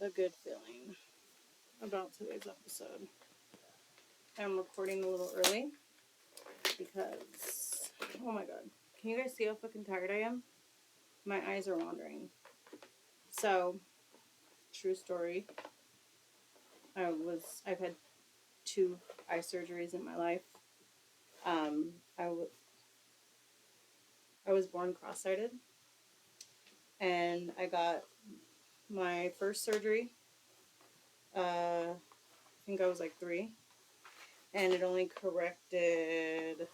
a good feeling about today's episode. I'm recording a little early because, oh my god, can you guys see how fucking tired I am? My eyes are wandering. So, true story. I've had 2 eye surgeries in my life. Um, I was born cross-sighted, and I got my first surgery. I think I was like 3, and it only corrected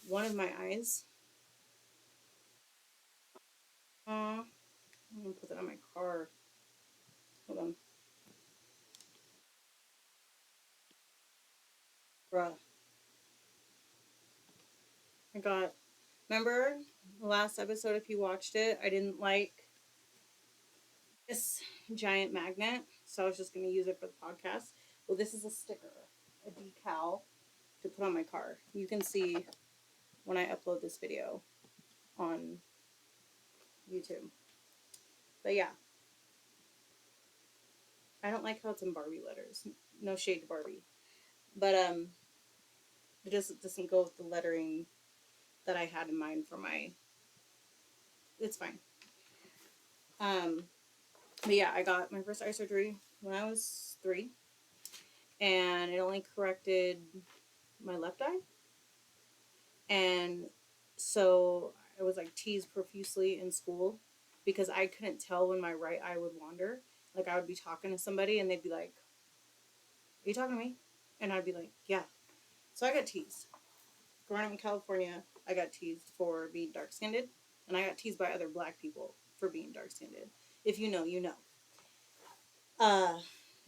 one of my eyes. I'm gonna put that on my car. Hold on, bruh. I got. Remember the last episode? If you watched it, I didn't like this giant magnet, so I was just gonna use it for the podcast. Well, this is a sticker, a decal to put on my car. You can see when I upload this video on YouTube. But yeah, I don't like how it's in Barbie letters. No shade to Barbie, but it just doesn't go with the lettering that I had in mind for my. It's fine. But yeah, I got my first eye surgery when I was 3, and it only corrected my left eye, and so I was like teased profusely in school because I couldn't tell when my right eye would wander. Like I would be talking to somebody and they'd be like, "Are you talking to me?" And I'd be like, "Yeah." So I got teased. Growing up in California, I got teased for being dark skinned, and I got teased by other black people for being dark skinned. If you know, you know. Uh,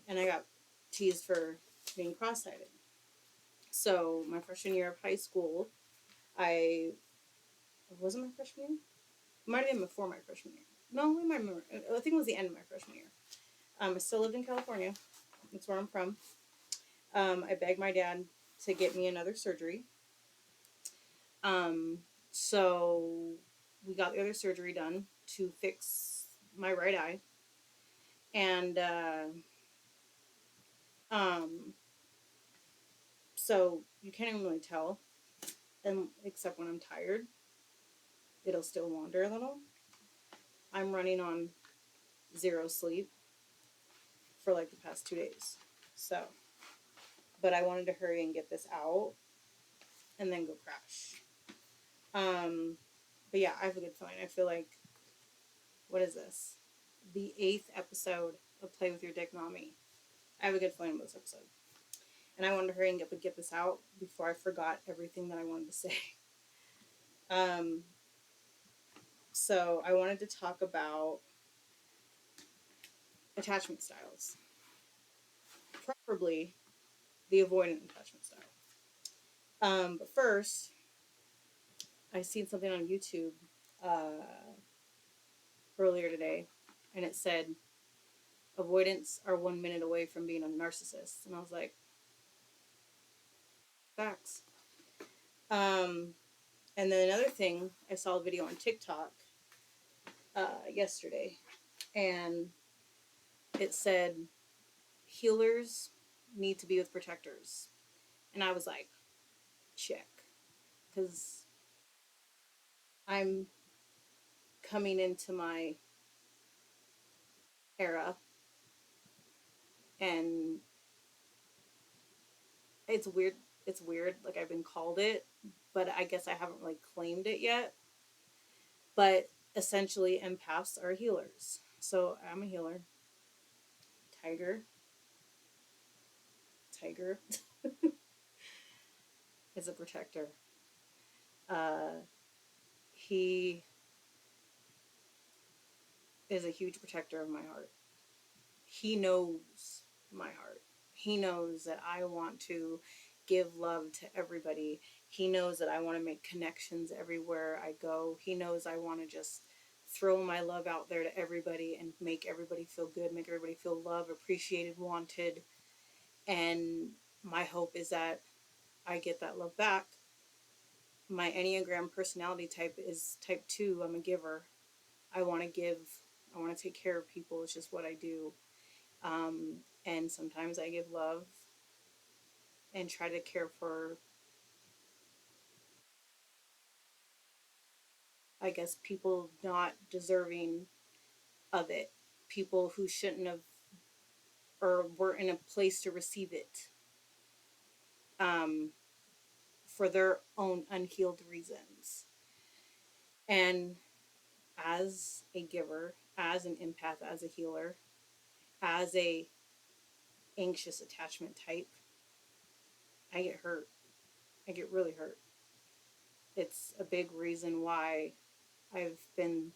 and I got teased for being cross sighted. So my freshman year of high school, I wasn't my freshman year. It might have been before my freshman year. No, it might have been, I think it was the end of my freshman year. I still lived in California. That's where I'm from. I begged my dad to get me another surgery. Um, so we got the other surgery done to fix my right eye. And um, so you can't even really tell, and except when I'm tired, it'll still wander a little. I'm running on 0 sleep for like the past 2 days. So, but I wanted to hurry and get this out and then go crash. But yeah, I have a good feeling. I feel like, what is this? The 8th episode of Play With Your Dick, Not Me. I have a good feeling about this episode. And I wanted to hurry and get this out before I forgot everything that I wanted to say. So I wanted to talk about attachment styles. Preferably the avoidant attachment style. But first, I seen something on YouTube earlier today, and it said avoidants are 1 minute away from being a narcissist, and I was like, facts. And then another thing, I saw a video on TikTok yesterday, and it said healers need to be with protectors, and I was like, check, because I'm coming into my era, and it's weird. It's weird. Like I've been called it, but I guess I haven't really claimed it yet. But essentially, empaths are healers. So I'm a healer. Tiger. Tiger is a protector. Uh, he is a huge protector of my heart. He knows my heart. He knows that I want to give love to everybody. He knows that I want to make connections everywhere I go. He knows I want to just throw my love out there to everybody and make everybody feel good, make everybody feel loved, appreciated, wanted. And my hope is that I get that love back. My Enneagram personality type is type 2. I'm a giver. I want to give. I want to take care of people. It's just what I do. And sometimes I give love and try to care for, I guess, people not deserving of it, people who shouldn't have or were in a place to receive it, um, for their own unhealed reasons. And as a giver, as an empath, as a healer, as a anxious attachment type, I get hurt. I get really hurt. It's a big reason why I've been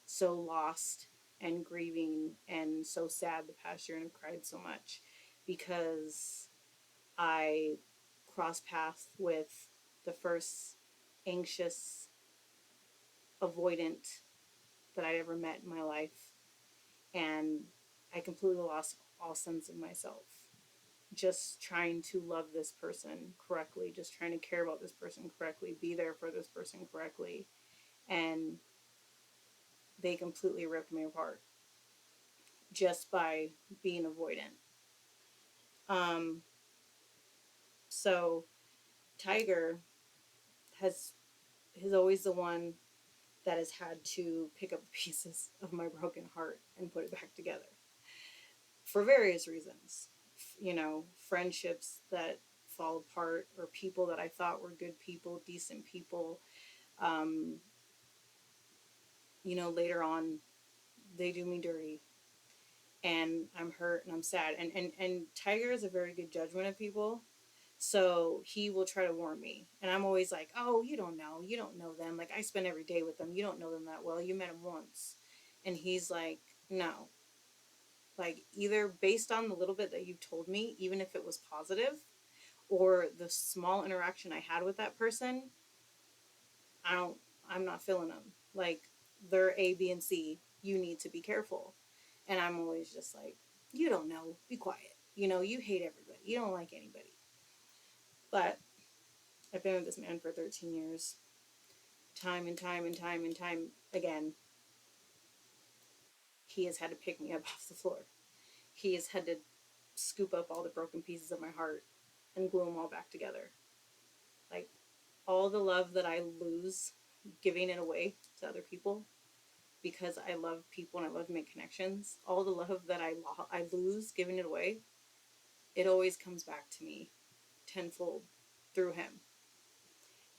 so lost and grieving and so sad the past year and have cried so much, because I crossed paths with the first anxious avoidant that I ever met in my life, and I completely lost all sense of myself. Just trying to love this person correctly, just trying to care about this person correctly, be there for this person correctly, and they completely ripped me apart just by being avoidant. Um, so Tiger has is always the one that has had to pick up the pieces of my broken heart and put it back together for various reasons. You know, friendships that fall apart, or people that I thought were good people, decent people. Um, later on, they do me dirty, and I'm hurt and I'm sad. And Tiger is a very good judgment of people. So he will try to warn me. And I'm always like, oh, you don't know. You don't know them. Like, I spend every day with them. You don't know them that well. You met them once. And he's like, no. Like, either based on the little bit that you've told me, even if it was positive, or the small interaction I had with that person, I don't, I'm not feeling them. Like, they're A, B, and C. You need to be careful. And I'm always just like, you don't know. Be quiet. You hate everybody. You don't like anybody. But I've been with this man for 13 years. Time and time and time and time again, he has had to pick me up off the floor. He has had to scoop up all the broken pieces of my heart and glue them all back together. Like, all the love that I lose giving it away to other people, because I love people and I love to make connections, all the love that I lose giving it away, it always comes back to me tenfold through him.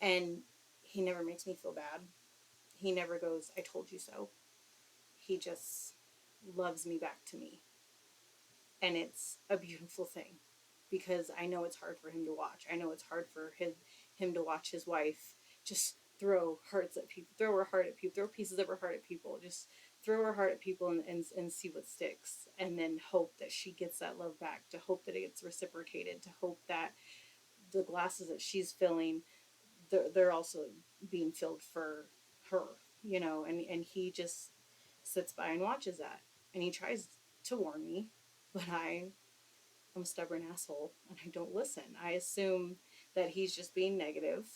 And he never makes me feel bad. He never goes, I told you so. He just loves me back to me. And it's a beautiful thing, because I know it's hard for him to watch. I know it's hard for him to watch his wife just throw hearts at people, throw her heart at people, throw pieces of her heart at people, just throw her heart at people, and see what sticks, and then hope that she gets that love back, to hope that it gets reciprocated, to hope that the glasses that she's filling, they're also being filled for her, and he just sits by and watches that, and he tries to warn me, but I'm a stubborn asshole and I don't listen. I assume that he's just being negative,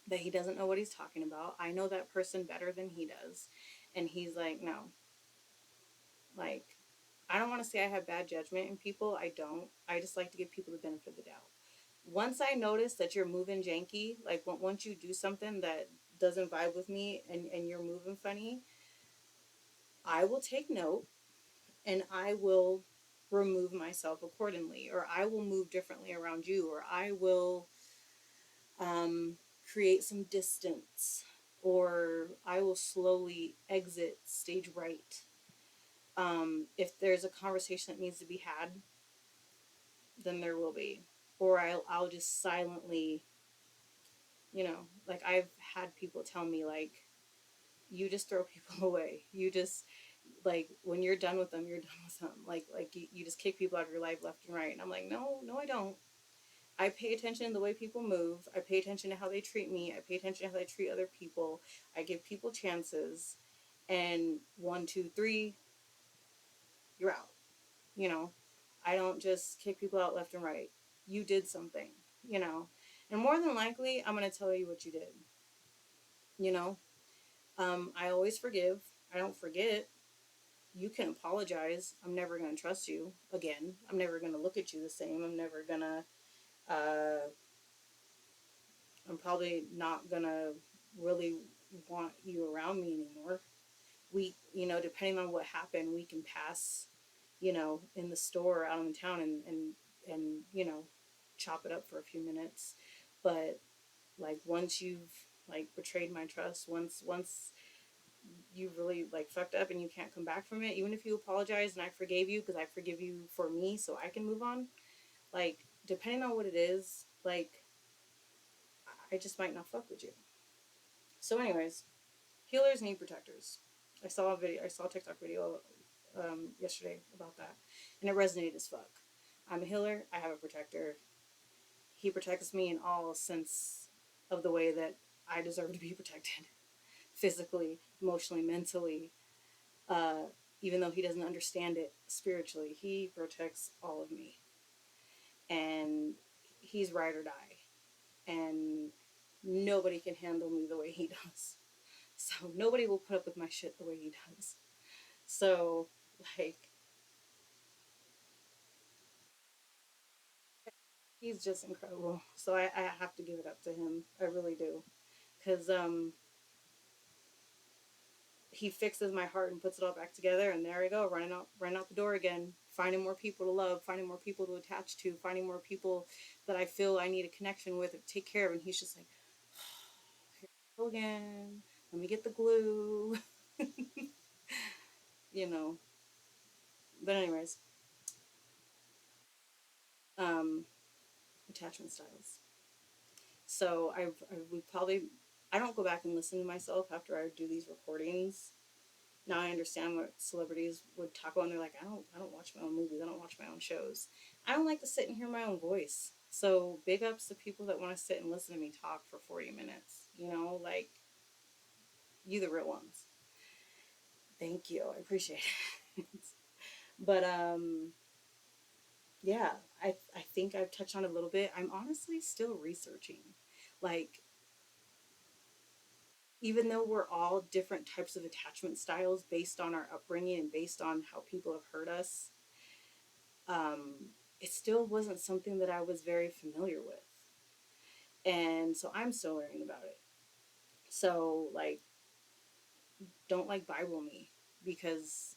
that he doesn't know what he's talking about. I know that person better than he does. And he's like, no. Like, I don't want to say I have bad judgment in people. I don't. I just like to give people the benefit of the doubt. Once I notice that you're moving janky, like once you do something that doesn't vibe with me, and you're moving funny, I will take note, and I will remove myself accordingly, or I will move differently around you, or I will um, create some distance, or I will slowly exit stage right. If there's a conversation that needs to be had, then there will be, or I'll just silently, like, I've had people tell me, like, you just throw people away. You just, like, when you're done with them, you're done with them. Like you just kick people out of your life left and right. And I'm like, no, no, I don't. I pay attention to the way people move. I pay attention to how they treat me. I pay attention to how they treat other people. I give people chances. And 1, 2, 3, you're out. You know, I don't just kick people out left and right. You did something, you know. And more than likely, I'm going to tell you what you did. You know, I always forgive. I don't forget, you can apologize. I'm never going to trust you again. I'm never going to look at you the same. I'm never going to, uh, I'm probably not going to really want you around me anymore. We, depending on what happened, we can pass, in the store out in town and, chop it up for a few minutes. But like once you've like betrayed my trust, once you really like fucked up and you can't come back from it, even if you apologize and I forgave you because I forgive you for me so I can move on, like depending on what it is, like I just might not fuck with you. So anyways, healers need protectors. I saw a TikTok video yesterday about that, and it resonated as fuck. I'm a healer. I have a protector. He protects me in all sense of the way that I deserve to be protected, physically, emotionally, mentally. Uh, Even though he doesn't understand it spiritually, he protects all of me, and he's ride or die, and nobody can handle me the way he does. So nobody will put up with my shit the way he does. So like he's just incredible. So I have to give it up to him. I really do. Because he fixes my heart and puts it all back together, and there I go, running out the door again, finding more people to love, finding more people to attach to, finding more people that I feel I need a connection with and take care of. And he's just like, here we go again. Let me get the glue. you know. But anyways, um, attachment styles. So we probably I don't go back and listen to myself after I do these recordings. Now I understand what celebrities would talk about, and they're like, I don't watch my own movies, I don't watch my own shows. I don't like to sit and hear my own voice. So big ups to people that want to sit and listen to me talk for 40 minutes. Like you the real ones. Thank you. I appreciate it. But yeah, I think I've touched on it a little bit. I'm honestly still researching. Like even though we're all different types of attachment styles based on our upbringing and based on how people have hurt us, it still wasn't something that I was very familiar with. And so I'm still learning about it. So, like, don't like Bible me because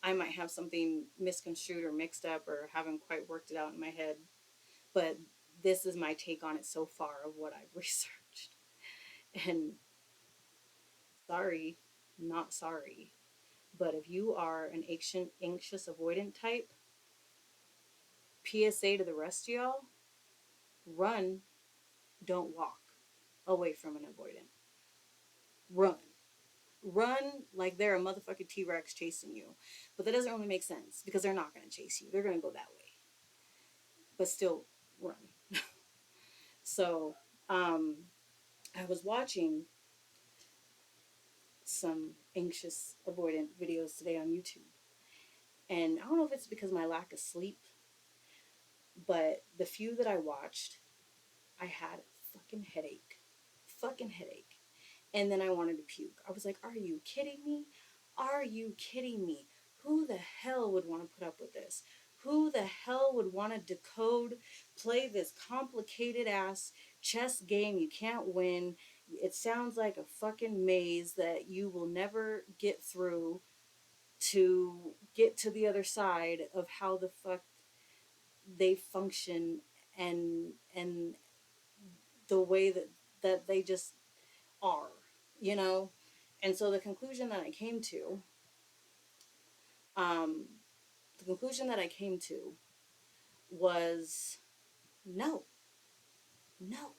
I might have something misconstrued or mixed up or haven't quite worked it out in my head. But this is my take on it so far of what I've researched. And sorry, not sorry. But if you are an anxious avoidant type, PSA to the rest of y'all, run, don't walk away from an avoidant. Run. Run like they're a motherfucking T Rex chasing you. But that doesn't really make sense because they're not going to chase you. They're going to go that way. But still, run. So, I was watching some anxious avoidant videos today on YouTube. And I don't know if it's because of my lack of sleep, but the few that I watched, I had a fucking headache. Fucking headache. And then I wanted to puke. I was like, are you kidding me? Are you kidding me? Who the hell would want to put up with this? Who the hell would want to decode, play this complicated ass chess game you can't win? It sounds like a fucking maze that you will never get through to get to the other side of how the fuck they function and the way that they just are, you know? And so um, the conclusion that I came to was no, no,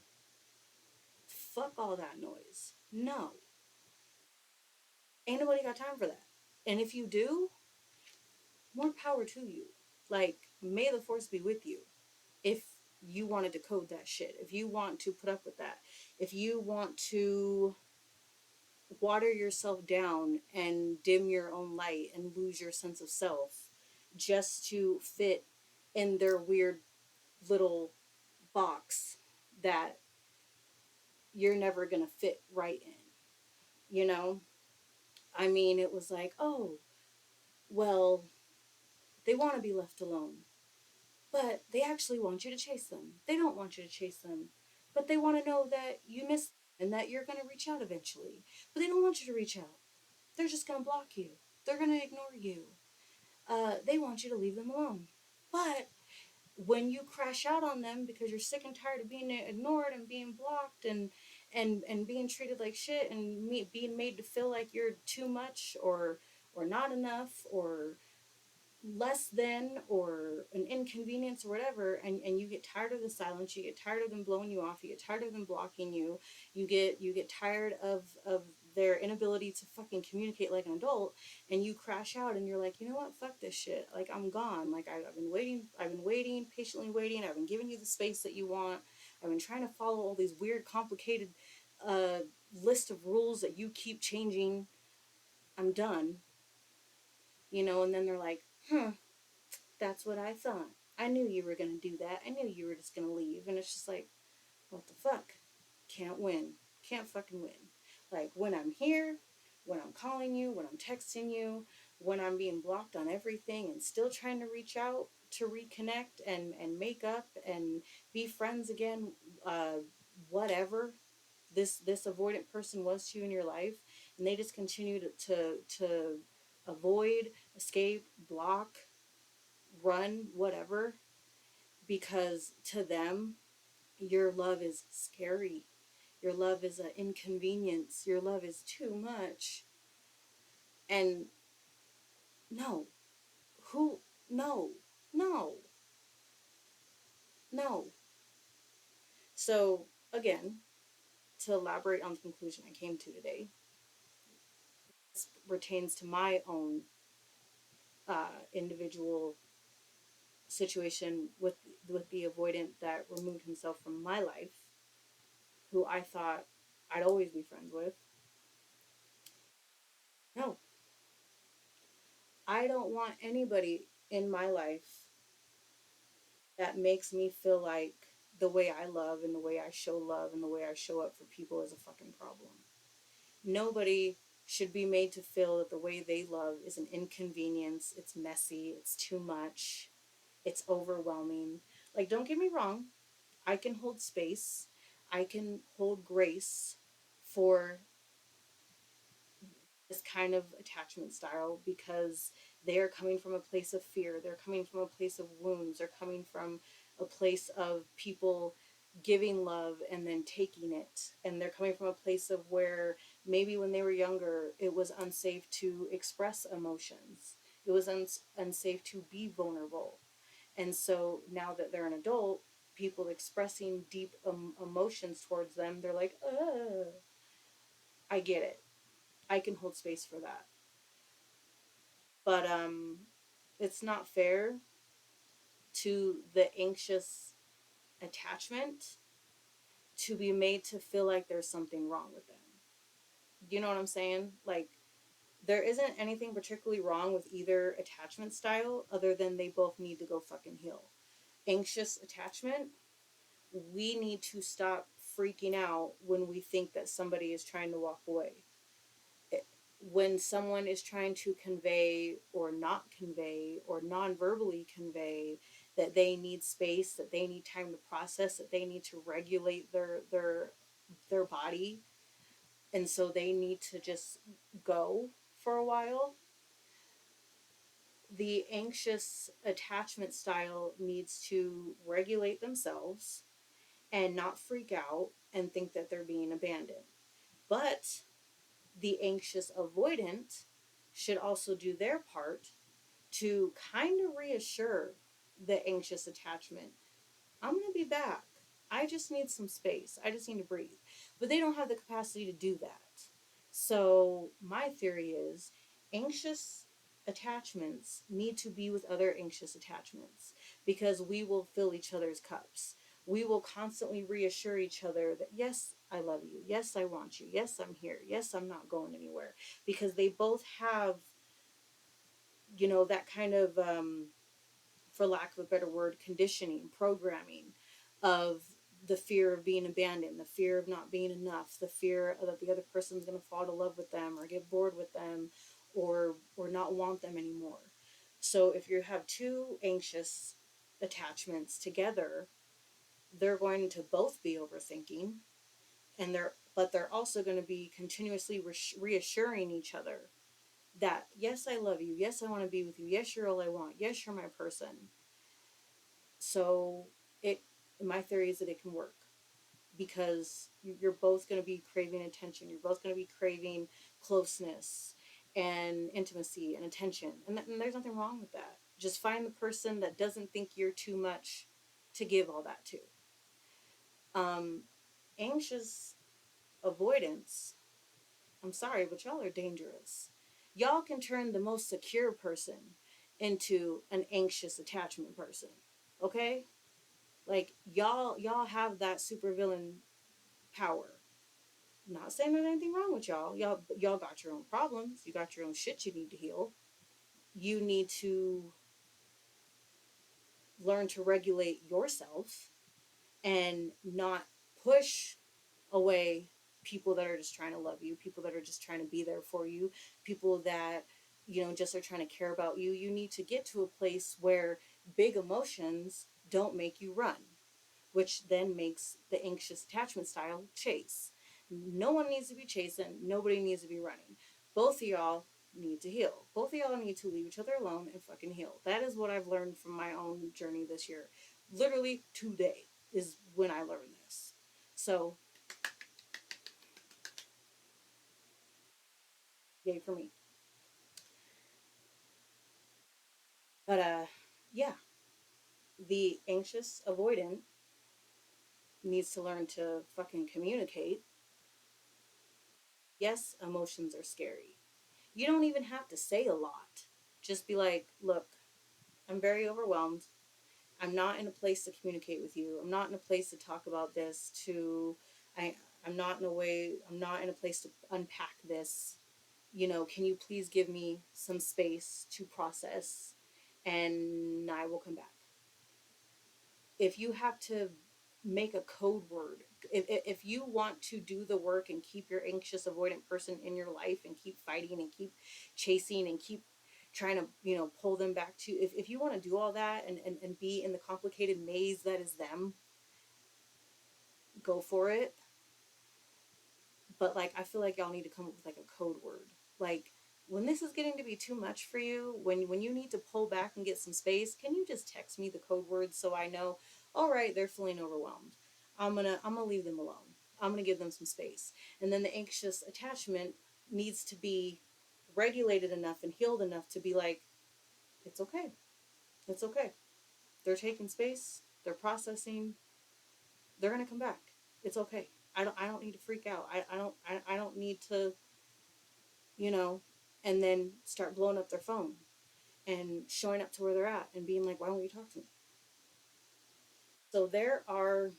fuck all that noise. No, ain't nobody got time for that. And if you do, more power to you. Like, may the force be with you. If you want to decode that shit, if you want to put up with that, if you want to water yourself down and dim your own light and lose your sense of self just to fit in their weird little box that you're never going to fit right in, you know? I mean, it was like, oh, Well, they want to be left alone, but they actually want you to chase them. They don't want you to chase them, but they want to know that you miss them and that you're going to reach out eventually. But they don't want you to reach out. They're just going to block you. They're going to ignore you. They want you to leave them alone. But when you crash out on them because you're sick and tired of being ignored and being blocked and being treated like shit and being made to feel like you're too much or not enough or less than or an inconvenience or whatever, and you get tired of the silence, you get tired of them blowing you off, you get tired of them blocking you, you get tired of their inability to fucking communicate like an adult, and you crash out and you're like, you know what, fuck this shit, like I'm gone, like I've been waiting, patiently waiting, I've been giving you the space that you want, I've been trying to follow all these weird complicated uh list of rules that you keep changing, I'm done, and then they're like, that's what I thought. I knew you were going to do that. I knew you were just going to leave. And it's just like, what the fuck? Can't win. Can't fucking win. Like, when I'm here, when I'm calling you, when I'm texting you, when I'm being blocked on everything and still trying to reach out to reconnect and make up and be friends again, uh, whatever this avoidant person was to you in your life, and they just continue to avoid, escape, block, run, whatever, because to them, your love is scary. Your love is an inconvenience. Your love is too much. And no, who, no, no, no. So, again, to elaborate on the conclusion I came to today, this pertains to my own individual situation with the avoidant that removed himself from my life, who I thought I'd always be friends with. No, I don't want anybody in my life that makes me feel like the way I love and the way I show love and the way I show up for people is a fucking problem. Nobody should be made to feel that the way they love is an inconvenience, it's messy, it's too much, it's overwhelming. Like, don't get me wrong, I can hold space, I can hold grace for this kind of attachment style because they are coming from a place of fear, they're coming from a place of wounds, they're coming from a place of people giving love and then taking it, and they're coming from a place of where maybe when they were younger it was unsafe to express emotions, it was unsafe to be vulnerable, and so now that they're an adult, people expressing deep emotions towards them, they're like, I get it, I can hold space for that. But it's not fair to the anxious attachment to be made to feel like there's something wrong with them. You know what I'm saying? Like, there isn't anything particularly wrong with either attachment style other than they both need to go fucking heal. Anxious attachment, we need to stop freaking out when we think that somebody is trying to walk away. When someone is trying to convey or not convey or non-verbally convey that they need space, that they need time to process, that they need to regulate their body, and so they need to just go for a while, the anxious attachment style needs to regulate themselves and not freak out and think that they're being abandoned. But the anxious avoidant should also do their part to kind of reassure the anxious attachment, I'm going to be back. I just need some space. I just need to breathe. But they don't have the capacity to do that. So, my theory is anxious attachments need to be with other anxious attachments because we will fill each other's cups. We will constantly reassure each other that, yes, I love you. Yes, I want you. Yes, I'm here. Yes, I'm not going anywhere. Because they both have, that kind of for lack of a better word, conditioning, programming of the fear of being abandoned, the fear of not being enough, the fear that the other person's going to fall to love with them or get bored with them or not want them anymore. So if you have two anxious attachments together, they're going to both be overthinking, and they're also going to be continuously reassuring each other that yes, I love you, yes, I want to be with you, yes, you're all I want, yes, you're my person. So it my theory is that it can work because you're both going to be craving attention, you're both going to be craving closeness and intimacy and attention, and there's nothing wrong with that. Just find the person that doesn't think you're too much to give all that to. um Anxious avoidance, I'm sorry, but y'all are dangerous. Y'all can turn the most secure person into an anxious attachment person. Okay? Like y'all have that supervillain power. Not saying there's anything wrong with y'all. Y'all got your own problems. You got your own shit you need to heal. You need to learn to regulate yourself and not push away people that are just trying to love you, people that are just trying to be there for you, people that, just are trying to care about you. You need to get to a place where big emotions don't make you run, which then makes the anxious attachment style chase. No one needs to be chasing, nobody needs to be running. Both of y'all need to heal. Both of y'all need to leave each other alone and fucking heal. That is what I've learned from my own journey this year. Literally today is when I learned this. So, yay for me. But yeah, the anxious avoidant needs to learn to fucking communicate. Yes, emotions are scary. You don't even have to say a lot. Just be like, look, I'm very overwhelmed. I'm not in a place to communicate with you. I'm not in a place to talk about this. I, I'm not in a place to unpack this. Can you please give me some space to process and I will come back. If you have to make a code word, if you want to do the work and keep your anxious avoidant person in your life and keep fighting and keep chasing and keep trying to pull them back to, if you want to do all that and be in the complicated maze that is them, go for it. But like, I feel like y'all need to come up with like a code word. Like, when this is getting to be too much for you, when you need to pull back and get some space, can you just text me the code word so I know, all right, they're feeling overwhelmed. I'm gonna leave them alone. I'm gonna give them some space. And then the anxious attachment needs to be regulated enough and healed enough to be like, it's okay. It's okay. They're taking space, they're processing, they're gonna come back. It's okay. I don't need to freak out. I don't need to, you know, and then start blowing up their phone and showing up to where they're at and being like, why won't you talk to me? So there are,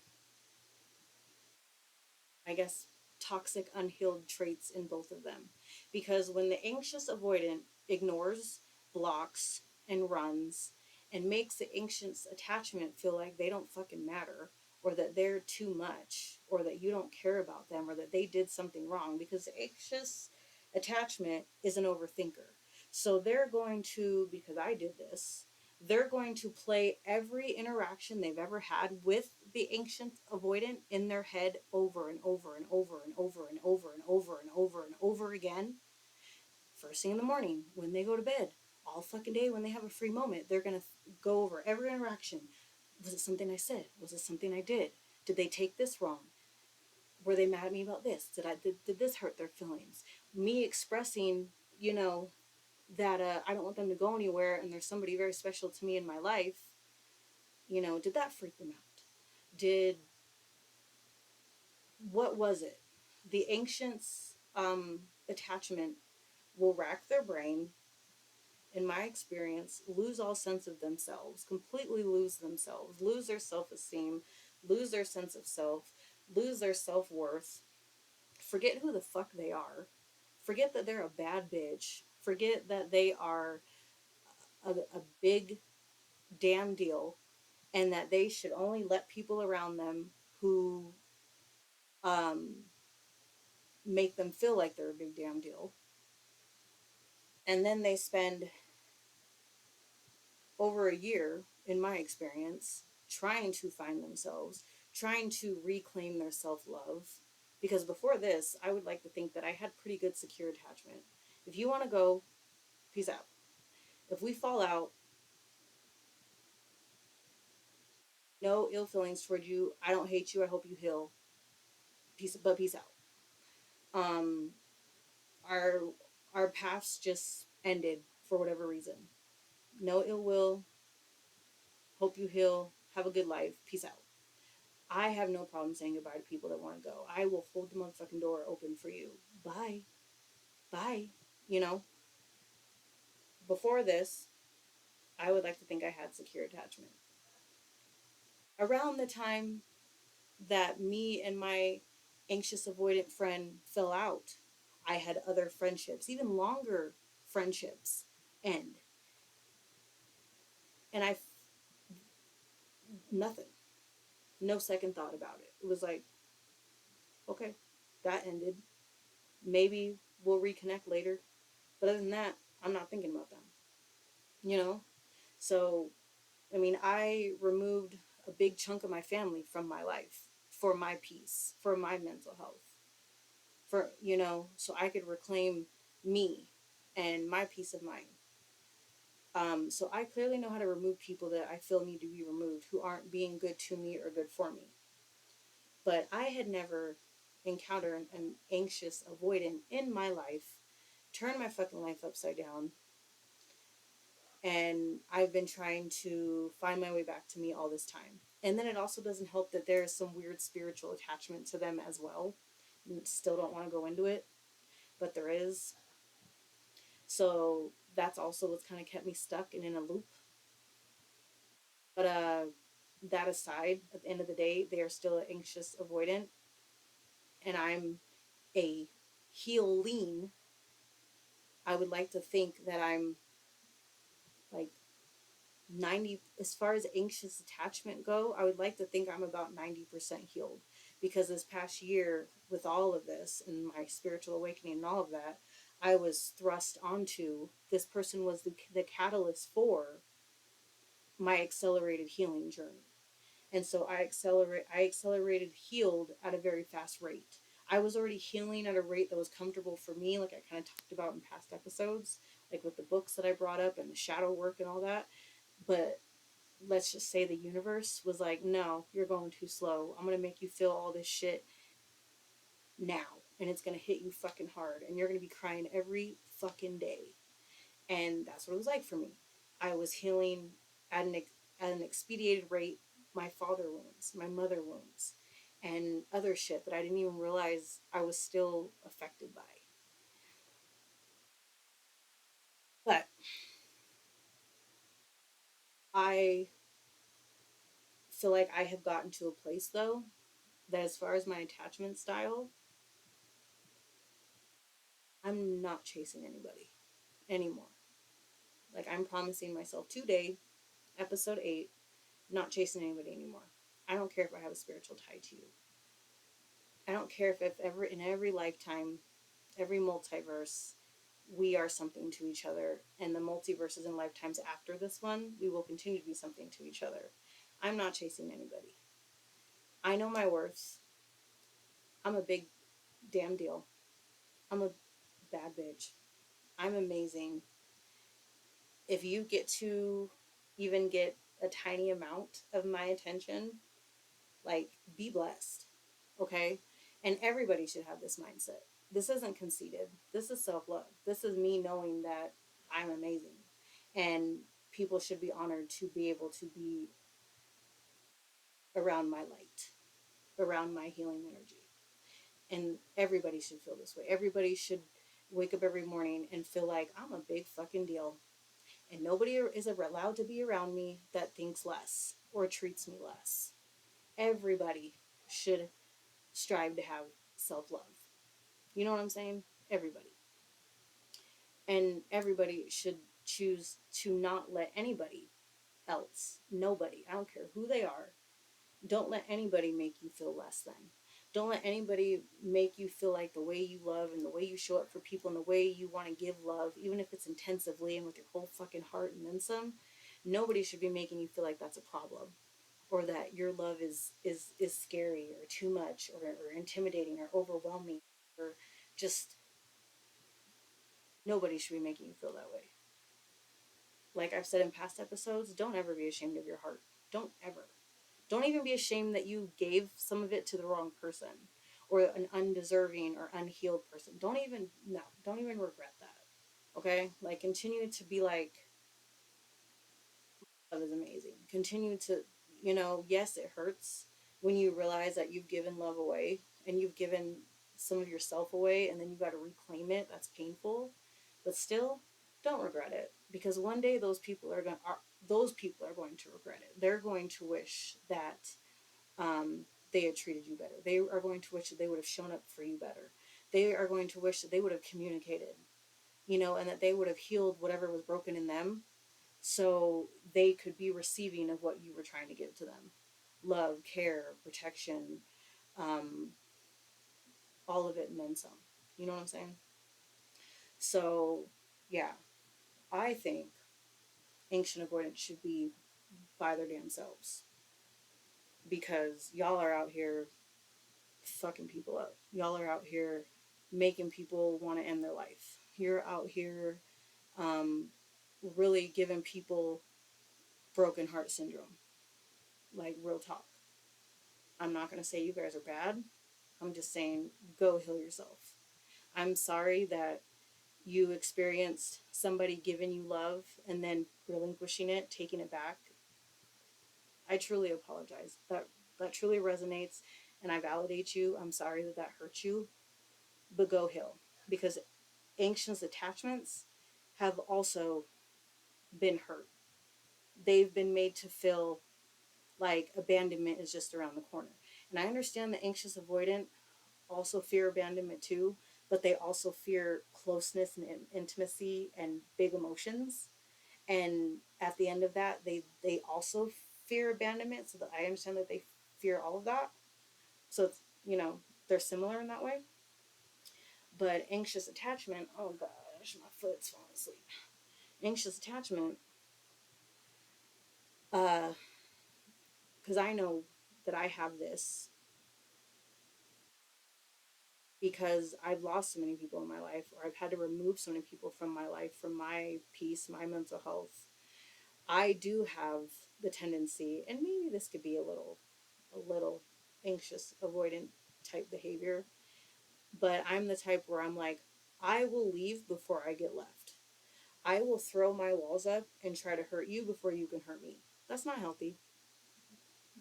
I guess, toxic, unhealed traits in both of them. Because when the anxious avoidant ignores, blocks, and runs, and makes the anxious attachment feel like they don't fucking matter, or that they're too much, or that you don't care about them, or that they did something wrong, because the anxious attachment is an overthinker. So they're going to, because I did this, they're going to play every interaction they've ever had with the ancient avoidant in their head over and over and over and over and over and over and over and over again. First thing in the morning, when they go to bed, all fucking day when they have a free moment, they're going to go over every interaction. Was it something I said? Was it something I did? Did they take this wrong? Were they mad at me about this? Did this hurt their feelings? Me expressing, you know, that I don't want them to go anywhere and there's somebody very special to me in my life, did that freak them out? Did, what was it? The ancients' attachment will rack their brain, in my experience, lose all sense of themselves, completely lose themselves, lose their self esteem, lose their sense of self, lose their self worth, forget who the fuck they are, forget that they're a bad bitch, forget that they are a big damn deal, and that they should only let people around them who um, make them feel like they're a big damn deal. And then they spend over a year, in my experience, trying to find themselves, trying to reclaim their self love. Because before this, I would like to think that I had pretty good secure attachment. If you want to go, peace out. If we fall out, no ill feelings toward you. I don't hate you. I hope you heal. Peace out. Um, our our paths just ended for whatever reason. No ill will. Hope you heal. Have a good life. Peace out. I have no problem saying goodbye to people that want to go. I will hold the motherfucking door open for you. Bye. Bye. You know, before this, I would like to think I had secure attachment. Around the time that me and my anxious avoidant friend fell out, I had other friendships, even longer friendships end. And nothing, no second thought about it. It was like, okay, that ended. Maybe we'll reconnect later. But other than that, I'm not thinking about them, you know? So, I mean, I removed a big chunk of my family from my life for my peace, for my mental health, for, so I could reclaim me and my peace of mind. So I clearly know how to remove people that I feel need to be removed who aren't being good to me or good for me. But I had never encountered an anxious avoidant in my life, turn my fucking life upside down, and I've been trying to find my way back to me all this time. And then it also doesn't help that there is some weird spiritual attachment to them as well. Still don't want to go into it, but there is. So that's also what's kind of kept me stuck and in a loop. But that aside, at the end of the day, they are still an anxious avoidant, and I'm a healing. I would like to think that I'm like 90, as far as anxious attachment go, I would like to think I'm about 90% healed, because this past year, with all of this and my spiritual awakening and all of that, I was thrust onto this person was the catalyst for my accelerated healing journey. And so I accelerated healed at a very fast rate. I was already healing at a rate that was comfortable for me, like I kind of talked about in past episodes, like with the books that I brought up and the shadow work and all that. But let's just say the universe was like, no, you're going too slow. I'm going to make you feel all this shit now. And it's going to hit you fucking hard. And you're going to be crying every fucking day. And that's what it was like for me. I was healing at an expedited rate my father wounds, my mother wounds, and other shit that I didn't even realize I was still affected by. But I feel like I have gotten to a place, though, that as far as my attachment style, I'm not chasing anybody anymore. Like, I'm promising myself today, episode 8, not chasing anybody anymore. I don't care if I have a spiritual tie to you. I don't care if ever in every lifetime, every multiverse, we are something to each other, and the multiverses and lifetimes after this one, we will continue to be something to each other. I'm not chasing anybody. I know my worth. I'm a big damn deal. I'm a bad bitch. I'm amazing. If you get to even get a tiny amount of my attention, like, be blessed. Okay? And everybody should have this mindset. This isn't conceited. This is self love. This is me knowing that I'm amazing. And people should be honored to be able to be around my light, around my healing energy. And everybody should feel this way. Everybody should wake up every morning and feel like I'm a big fucking deal. And nobody is allowed to be around me that thinks less or treats me less. Everybody should strive to have self love. You know what I'm saying? Everybody. And everybody should choose to not let anybody else, nobody, I don't care who they are, don't let anybody make you feel less than. Don't let anybody make you feel like the way you love and the way you show up for people and the way you want to give love, even if it's intensively and with your whole fucking heart and then some, nobody should be making you feel like that's a problem, or that your love is scary or too much or intimidating or overwhelming, or just nobody should be making you feel that way. Like I've said in past episodes, don't ever be ashamed of your heart. Don't ever. Don't even be ashamed that you gave some of it to the wrong person or an undeserving or unhealed person. Don't even, no, don't even regret that. Okay? Like, continue to be like, love is amazing. Continue to, yes, it hurts when you realize that you've given love away and you've given some of yourself away and then you got to reclaim it. That's painful. But still, don't regret it, because one day those people are going to regret it. They're going to wish that they had treated you better. They are going to wish that they would have shown up for you better. They are going to wish that they would have communicated, and that they would have healed whatever was broken in them, so they could be receiving of what you were trying to give to them: love, care, protection, um, all of it and then some. You know what I'm saying? So, yeah, I think ancient avoidance should be by their damn selves, because y'all are out here fucking people up. Y'all are out here making people want to end their life. You're out here um, really giving people broken heart syndrome. Like, real talk. I'm not going to say you guys are bad. I'm just saying, go heal yourself. I'm sorry that you experienced somebody giving you love and then relinquishing it, taking it back. I truly apologize. That truly resonates, and I validate you. I'm sorry that that hurt you, but go heal, because anxious attachments have also been hurt. They've been made to feel like abandonment is just around the corner. And I understand the anxious avoidant also fear abandonment too, but they also fear closeness and intimacy and big emotions. And at the end of that, they also fear abandonment. So that I understand that they fear all of that. So it's, they're similar in that way. But anxious attachment, oh gosh, my foot's falling asleep. Anxious attachment, because I know that I have this because I've lost so many people in my life, or I've had to remove so many people from my life, from my peace, my mental health. I do have the tendency, and maybe this could be a little anxious avoidant type behavior, but I'm the type where I'm like, I will leave before I get left. I will throw my walls up and try to hurt you before you can hurt me. That's not healthy.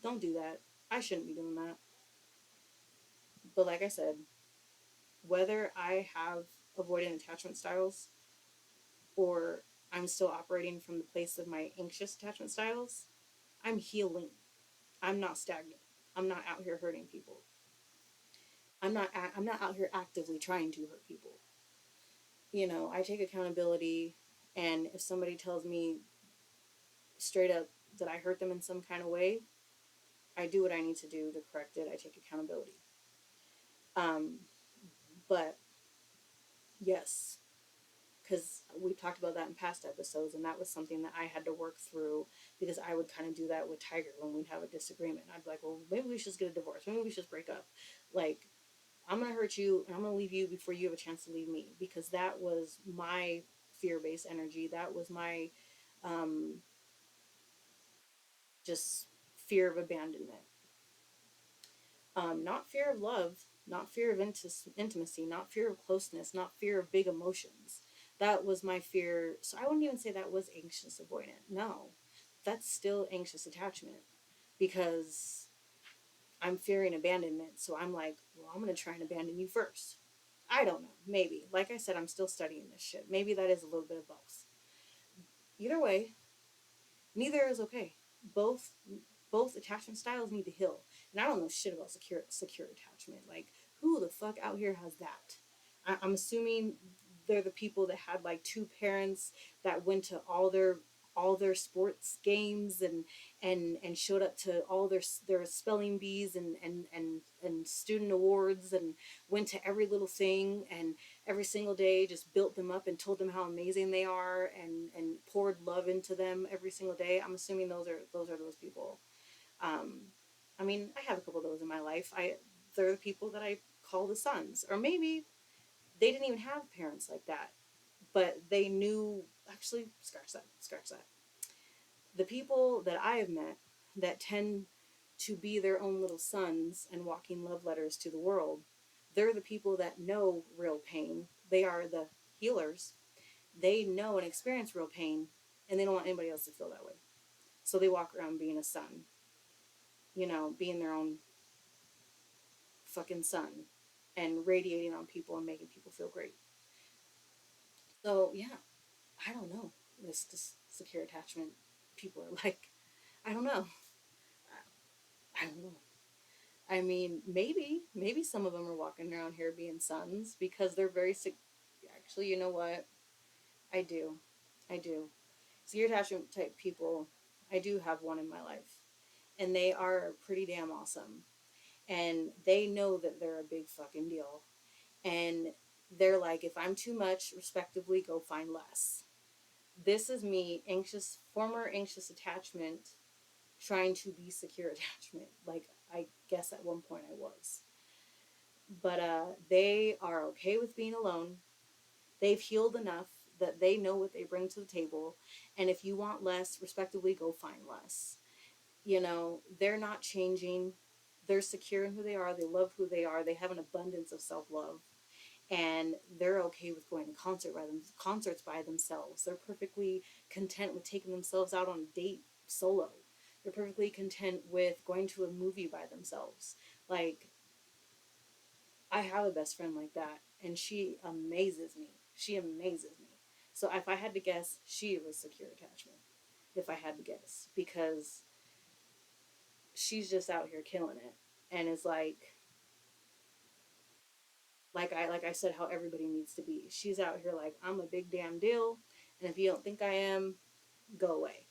Don't do that. I shouldn't be doing that. But like I said, whether I have avoidant attachment styles or I'm still operating from the place of my anxious attachment styles, I'm healing. I'm not stagnant. I'm not out here hurting people. I'm not out here actively trying to hurt people. I take accountability, and if somebody tells me straight up that I hurt them in some kind of way, I do what I need to do to correct it. I take accountability. Um, but yes, because we talked about that in past episodes, and that was something that I had to work through, because I would kind of do that with Tiger when we'd have a disagreement. I'd be like, well, maybe we should just get a divorce. Maybe we should just break up. Like, I'm going to hurt you and I'm going to leave you before you have a chance to leave me, because that was my fear-based energy. That was my um, just fear of abandonment. Not fear of love, not fear of intimacy, not fear of closeness, not fear of big emotions. That was my fear. So I wouldn't even say that was anxious avoidant. No, that's still anxious attachment, because I'm fearing abandonment. So I'm like, well, I'm going to try and abandon you first. I don't know. Maybe. Like I said, I'm still studying this shit. Maybe that is a little bit of both. Either way, neither is okay. Both both attachment styles need to heal. And I don't know shit about secure attachment. Like, who the fuck out here has that? I'm assuming they're the people that had like two parents that went to all their all their sports games and showed up to all their spelling bees and student awards and went to every little thing and every single day just built them up and told them how amazing they are and poured love into them every single day. I'm assuming those are those people. um I mean, I have a couple of those in my life. They're the people that I call the sons, or maybe they didn't even have parents like that, but they knew. Actually, scratch that. The people that I have met that tend to be their own little sons and walking love letters to the world, they're the people that know real pain. They are the healers. They know and experience real pain, and they don't want anybody else to feel that way. So they walk around being a son, being their own fucking son and radiating on people and making people feel great. So, yeah, I don't know. This secure attachment people are like, I don't know. I don't know. I mean, maybe some of them are walking around here being sons because they're very sick. Actually, you know what? I do. I do. Secure attachment type people, I do have one in my life. And they are pretty damn awesome. And they know that they're a big fucking deal. And they're like, if I'm too much, respectively, go find less. This is me, former anxious attachment, trying to be secure attachment. Like, I guess at one point I was. But they are okay with being alone. They've healed enough that they know what they bring to the table. And if you want less, respectively, go find less. They're not changing. They're secure in who they are. They love who they are. They have an abundance of self love. And they're okay with going to concerts by themselves. They're perfectly content with taking themselves out on a date solo. They're perfectly content with going to a movie by themselves. Like, I have a best friend like that, and she amazes me. She amazes me. So if I had to guess, she was secure attachment. If I had to guess, because she's just out here killing it, and is like I said, how everybody needs to be. She's out here like, I'm a big damn deal, and if you don't think I am, go away.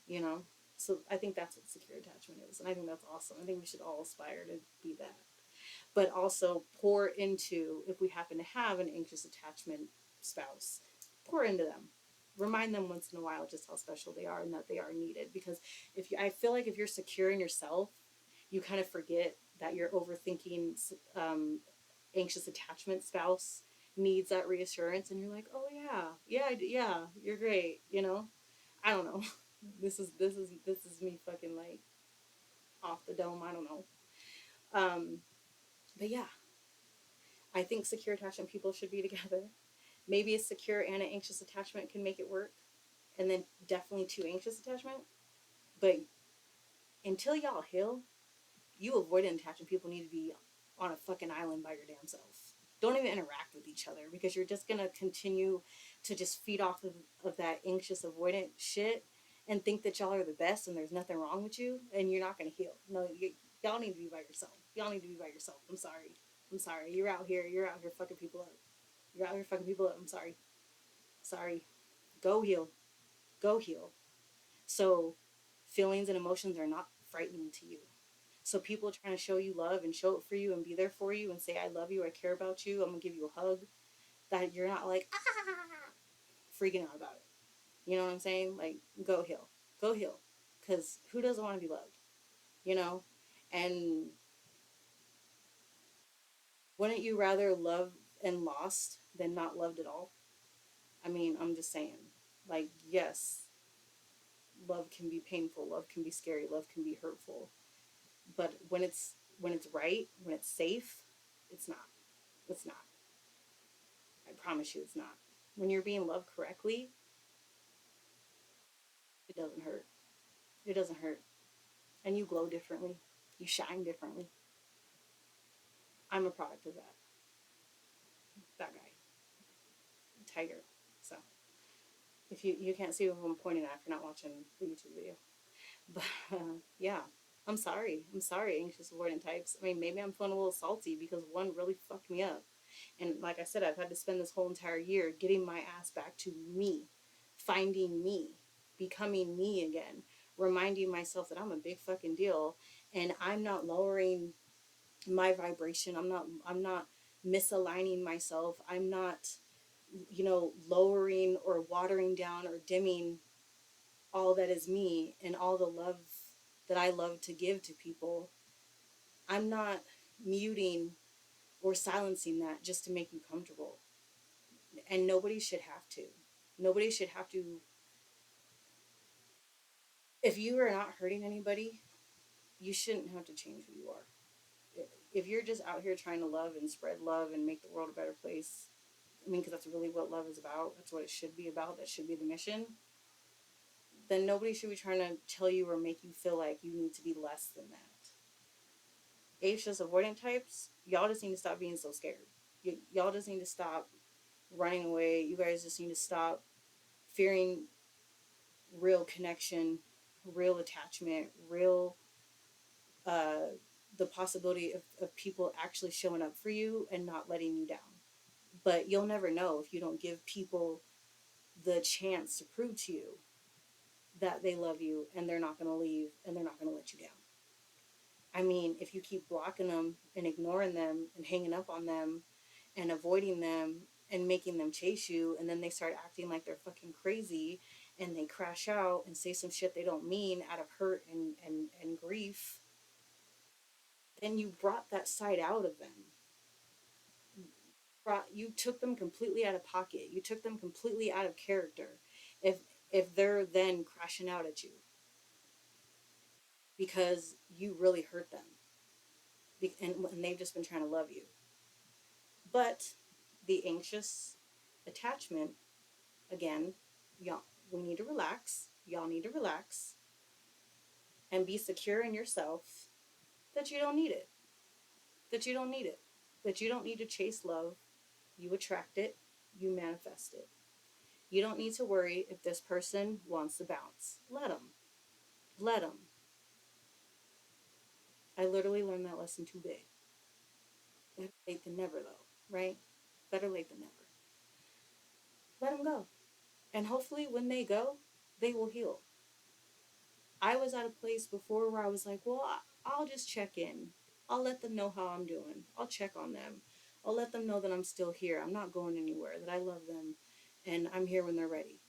You know. So I think that's what secure attachment is, and I think that's awesome. I think we should all aspire to be that, but also pour into, if we happen to have an anxious attachment spouse, pour into them. Remind them once in a while just how special they are and that they are needed. Because I feel like if you're secure in yourself, you kind of forget that your overthinking anxious attachment spouse needs that reassurance, and you're like, oh yeah, yeah, you're great. I don't know. This is me fucking like off the dome. I don't know. But yeah, I think secure attachment people should be together. Maybe a secure and an anxious attachment can make it work, and then definitely two anxious attachment. But until y'all heal, you avoidant attachment people need to be on a fucking island by your damn self. Don't even interact with each other, because you're just gonna continue to just feed off of that anxious avoidant shit and think that y'all are the best and there's nothing wrong with you, and you're not gonna heal. No, y'all need to be by yourself. Y'all need to be by yourself. I'm sorry. I'm sorry. You're out here. You're out here fucking people up. You're out here fucking people up. I'm sorry. Sorry. Go heal. Go heal. So feelings and emotions are not frightening to you. So people trying to show you love and show it for you and be there for you and say, I love you, I care about you, I'm gonna give you a hug, that you're not like freaking out about it. You know what I'm saying? Like, go heal. Go heal. Because who doesn't want to be loved? You know? And wouldn't you rather love and lost than not loved at all? I mean, I'm just saying. Like, yes, love can be painful, love can be scary, love can be hurtful. But when it's right, when it's safe, it's not. It's not. I promise you it's not. When you're being loved correctly, it doesn't hurt. It doesn't hurt. And you glow differently. You shine differently. I'm a product of that guy. Tiger. So if you can't see what I'm pointing at if you're not watching the YouTube video. But yeah. I'm sorry. I'm sorry, anxious avoidant types. I mean, maybe I'm feeling a little salty because one really fucked me up. And like I said, I've had to spend this whole entire year getting my ass back to me, finding me. becoming me again, reminding myself that I'm a big fucking deal, and I'm not lowering my vibration. I'm not misaligning myself. I'm not, lowering or watering down or dimming all that is me and all the love that I love to give to people. I'm not muting or silencing that just to make you comfortable. And nobody should have to. Nobody should have to. If you are not hurting anybody, you shouldn't have to change who you are. If you're just out here trying to love and spread love and make the world a better place, I mean, because that's really what love is about. That's what it should be about. That should be the mission. Then nobody should be trying to tell you or make you feel like you need to be less than that. Anxious avoidant types, y'all just need to stop being so scared. Y'all just need to stop running away. You guys just need to stop fearing real connection, real attachment, real uh, the possibility of people actually showing up for you and not letting you down. But you'll never know if you don't give people the chance to prove to you that they love you and they're not going to leave and they're not going to let you down. I mean, if you keep blocking them and ignoring them and hanging up on them and avoiding them and making them chase you, and then they start acting like they're fucking crazy and they crash out and say some shit they don't mean out of hurt and grief, then you brought that side out of them. You took them completely out of pocket. You took them completely out of character. If they're then crashing out at you because you really hurt them, and they've just been trying to love you. But the anxious attachment, again, y'all, we need to relax. Y'all need to relax and be secure in yourself that you don't need it. That you don't need it. That you don't need to chase love. You attract it. You manifest it. You don't need to worry if this person wants to bounce. Let them. Let them. I literally learned that lesson too big. Better late than never, though, right? Better late than never. Let them go. And hopefully, when they go, they will heal. I was at a place before where I was like, well, I'll just check in. I'll let them know how I'm doing. I'll check on them. I'll let them know that I'm still here. I'm not going anywhere, that I love them, and I'm here when they're ready.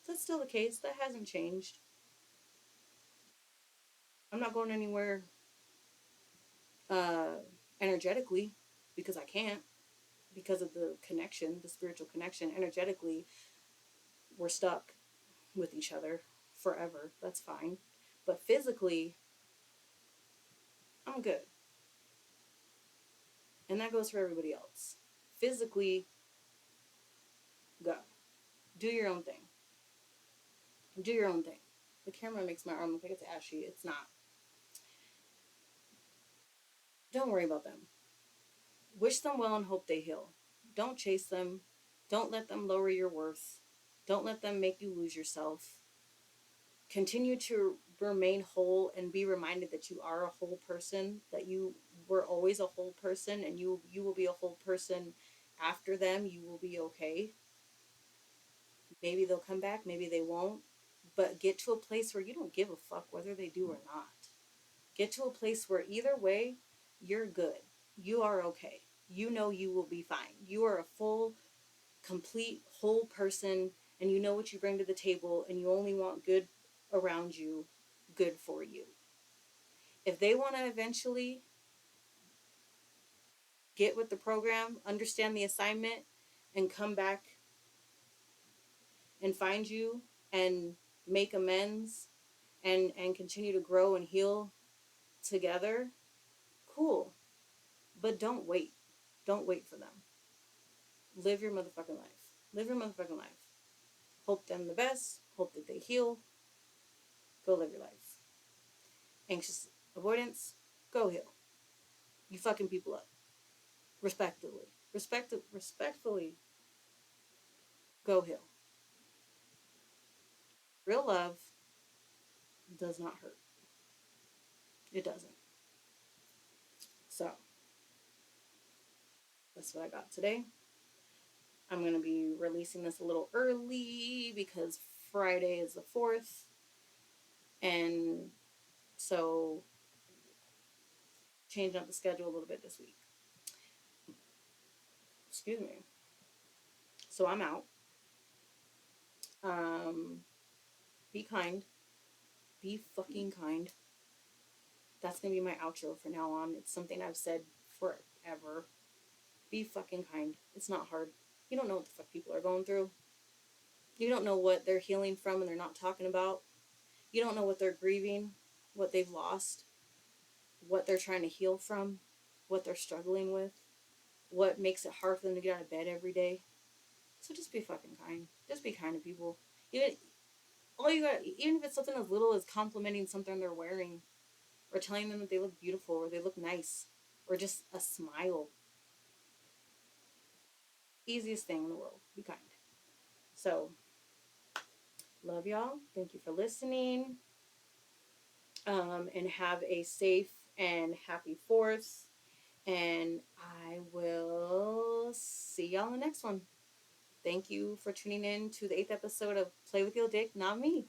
That's still the case. That hasn't changed. I'm not going anywhere uh, energetically because I can't, because of the connection, the spiritual connection. Energetically, we're stuck with each other forever. That's fine. But physically, I'm good. And that goes for everybody else. Physically, go. Do your own thing. Do your own thing. The camera makes my arm look like it's ashy. It's not. Don't worry about them. Wish them well and hope they heal. Don't chase them. Don't let them lower your worth. Don't let them make you lose yourself. Continue to remain whole and be reminded that you are a whole person, that you were always a whole person, and you will be a whole person after them. You will be okay. Maybe they'll come back, maybe they won't, but get to a place where you don't give a fuck whether they do or not. Get to a place where either way, you're good. You are okay. You know you will be fine. You are a full, complete, whole person, and you know what you bring to the table, and you only want good around you, good for you. If they want to eventually get with the program, understand the assignment, and come back and find you and make amends and continue to grow and heal together, cool. But don't wait. Don't wait for them. Live your motherfucking life. Live your motherfucking life. Hope them the best. Hope that they heal. Go live your life. Anxious avoidance, go heal. You fucking people up. Respectfully. Respectfully, go heal. Real love does not hurt. It doesn't. So, that's what I got today. I'm going to be releasing this a little early because Friday is the 4th. And so changing up the schedule a little bit this week. Excuse me. So I'm out. Um, be kind. Be fucking kind. That's gonna be my outro from now on. It's something I've said forever. Be fucking kind. It's not hard. You don't know what the fuck people are going through. You don't know what they're healing from and they're not talking about. You don't know what they're grieving, what they've lost, what they're trying to heal from, what they're struggling with, what makes it hard for them to get out of bed every day. So just be fucking kind. Just be kind to people. Even all you got, even if it's something as little as complimenting something they're wearing, or telling them that they look beautiful, or they look nice, or just a smile. Easiest thing in the world. Be kind. So, love y'all. Thank you for listening. And have a safe and happy 4th. And I will see y'all in the next one. Thank you for tuning in to the 8th episode of Play With Your Dick, Not Me.